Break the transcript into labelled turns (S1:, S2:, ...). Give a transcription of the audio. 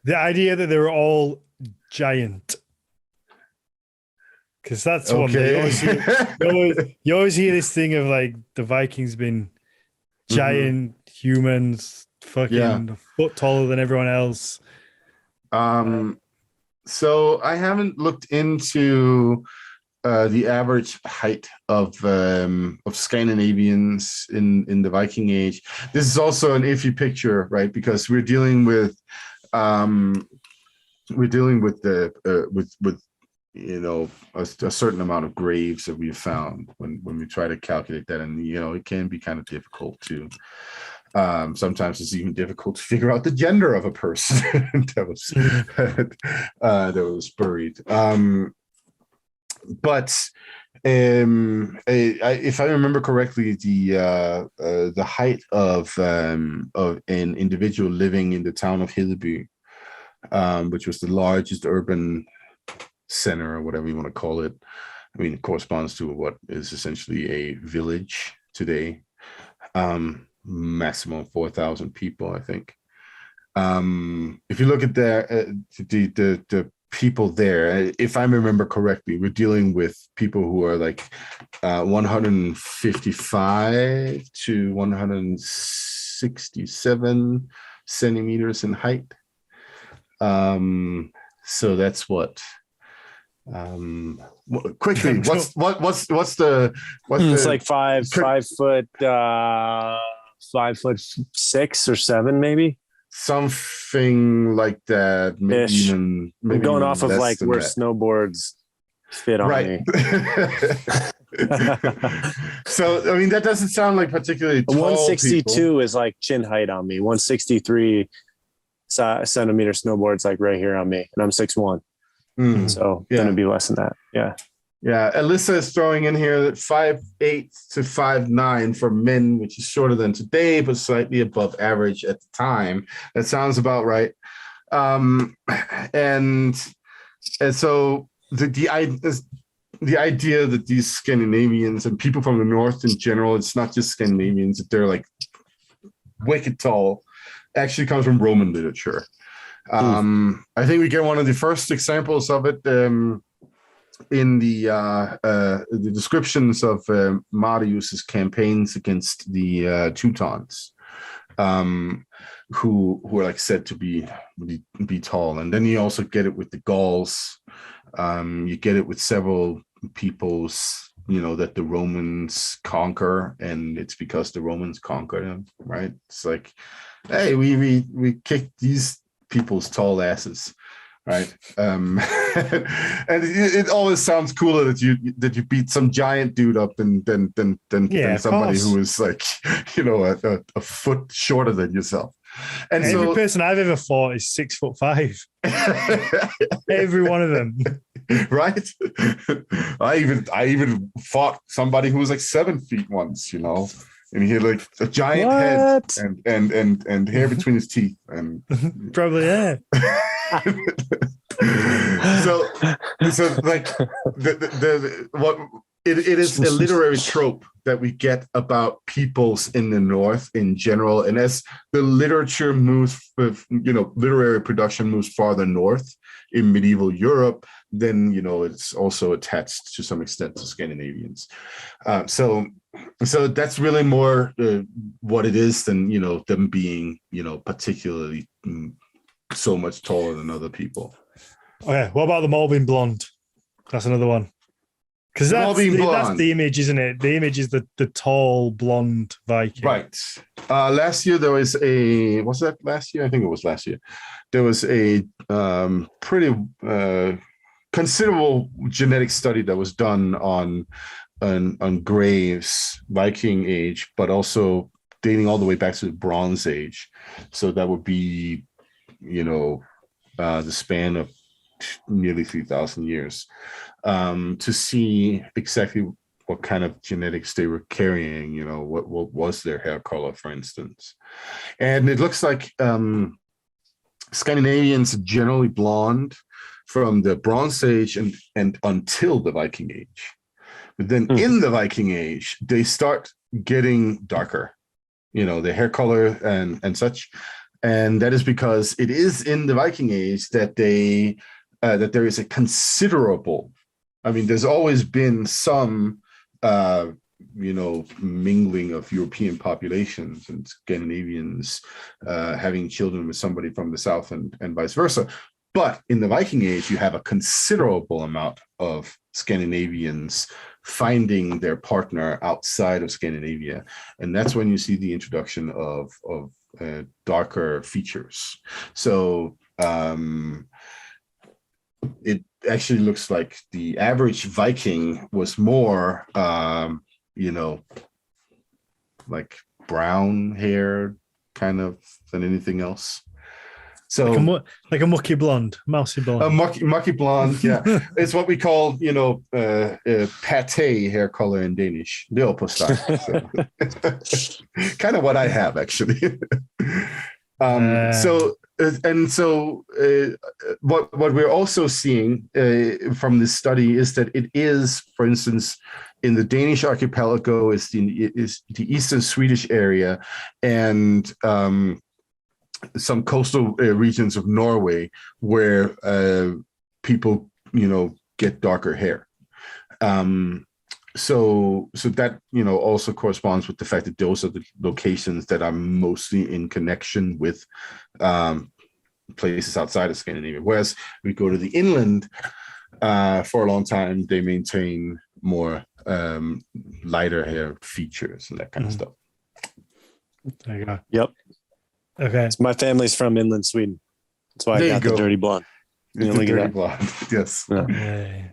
S1: The idea that they were all giant, because that's one that you
S2: Okay.
S1: always hear. You always hear this thing of like the Vikings being
S2: Hmm.
S1: giant humans,
S2: Yeah.
S1: fucking a foot taller than everyone else. Uh,
S2: Um, so I haven't looked into the average height of Scandinavians in the Viking Age. This is also an iffy picture, right? Because um, we're dealing with the with a certain amount of graves that we've found when we try to calculate that, and it can be kind of difficult to. Sometimes it's even difficult to figure out the gender of a person that was
S1: mhm.
S2: that was buried. But if I remember correctly, the height of an individual living in the town of Hilleby, which was the largest urban center or whatever you want to call it. I mean, it corresponds to what is essentially a village today. Maximum 4,000 people, I think. If you look at the people there, if I remember correctly, we're dealing with people who are like 155 to 167 centimeters in height. So that's what. Quickly, what's
S3: It's
S2: the
S3: like five,
S2: could,
S3: 5 foot, 5'6" or 7", maybe
S2: something like that?
S3: ish. I'm
S2: Maybe
S3: going
S2: even
S3: off of
S2: less
S3: like
S2: than
S3: where
S2: that.
S3: snowboards fit on
S2: Right.
S3: me.
S2: So I mean, that doesn't sound like particularly tall people.
S3: 162 is like chin height on me. 163 centimeter snowboards like right here on me, and I'm 6'1".
S2: Mm,
S3: So gonna
S2: yeah.
S3: be less than that. Yeah.
S2: Yeah, Alyssa is throwing in here that 5'8" to 5'9" for men, which is shorter than today, but slightly above average at the time. That sounds about right. Um, and and so the idea that these Scandinavians and people from the north in general, it's not just Scandinavians, that they're like wicked tall, actually comes from Roman literature.
S3: Mm.
S2: I think we get one of the first examples of it. In the descriptions of Marius's campaigns against the Teutons, who are like said to be tall, and then you also get it with the Gauls. You get it with several peoples, that the Romans conquer, and it's because the Romans conquered them, right? It's like, hey, we kicked these people's tall asses, right? And it always sounds cooler that you beat some giant dude up than
S1: Yeah, of
S2: somebody who
S1: course.
S2: is like a foot shorter than yourself. And
S1: Every
S2: so
S1: person I've ever fought is 6'5". Every one of them.
S2: right. I even fought somebody who was like 7 feet once, and he had like a giant head
S3: What?
S2: and hair between his teeth, and
S1: Probably, yeah.
S2: so like what it is a literary trope that we get about peoples in the north in general, and as the literature moves with literary production moves farther north in medieval Europe, then it's also attached to some extent to Scandinavians. So that's really more what it is than them being particularly so much taller than other people.
S1: Okay, what about them all being blonde? That's another one. Because
S2: Them all being
S1: that's
S2: blonde.
S1: the image, isn't it? The image is the tall blonde Viking.
S2: Right. Last year there was was that last year? I think it was last year. There was a pretty considerable genetic study that was done on graves, Viking age, but also dating all the way back to the Bronze Age. So that would be, the span of nearly 3,000 years, to see exactly what kind of genetics they were carrying, what was their hair color, for instance. And it looks like Scandinavians are generally blonde from the Bronze Age and until the Viking Age. But then in the Viking Age, they start getting darker, their hair color and such. and that is because it is in the Viking Age that that there is a considerable. I mean, there's always been some, mingling of European populations and Scandinavians having children with somebody from the south and vice versa. But in the Viking Age, you have a considerable amount of Scandinavians finding their partner outside of Scandinavia. And that's when you see the introduction of darker features. So it actually looks like the average Viking was more, like brown hair kind of than anything else. So
S1: like a mucky blonde, mousy blonde.
S2: A mucky blonde, yeah. It's what we call, pate hair color in Danish. Leopoldstyle. So. Kind of what I have, actually. What we're also seeing from this study is that it is, for instance, in the Danish archipelago, is the eastern Swedish area, and some coastal regions of Norway where people, get darker hair. So that, also corresponds with the fact that those are the locations that are mostly in connection with places outside of Scandinavia. Whereas we go to the inland, for a long time, they maintain more lighter hair features and that kind of stuff.
S1: There you go.
S3: Yep.
S1: Okay.
S3: So my family's from inland Sweden. That's why I got the dirty blonde.
S2: The dirty blonde. Yes.
S3: Yeah.